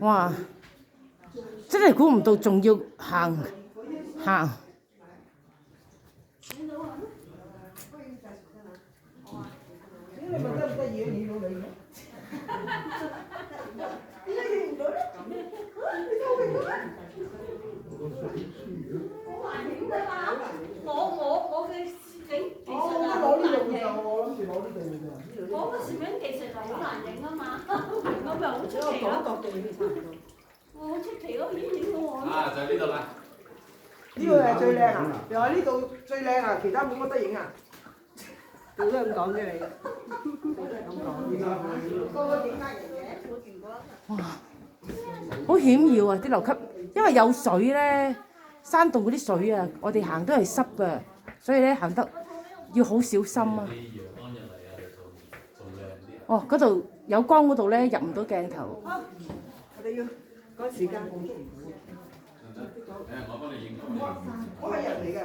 哇！真係估唔到，仲要行。你咪得唔得意啊？影到你嘅。點解影唔到咧？你偷影到咧？好難影㗎嘛！我嘅攝影技術啊，好難影。我諗住攞呢度㗎咋。我嘅攝影技術就好難影啊嘛，我咪好出奇咯。角度已經差唔多。我好出奇咯，已經影到我。啊，就係呢度啦。呢個係最靚啊！又喺呢度最靚啊，其他冇乜得影啊。我都係咁講啫，你。我都係咁講。個個點解嘅？我見過。哇！好險要啊啲樓級，因為有水咧，山洞嗰啲水啊，我哋行都係濕㗎，所以咧行得要好小心啊。哦，嗰度有光嗰度咧入唔到鏡頭。我哋要趕時間。我係人嚟㗎。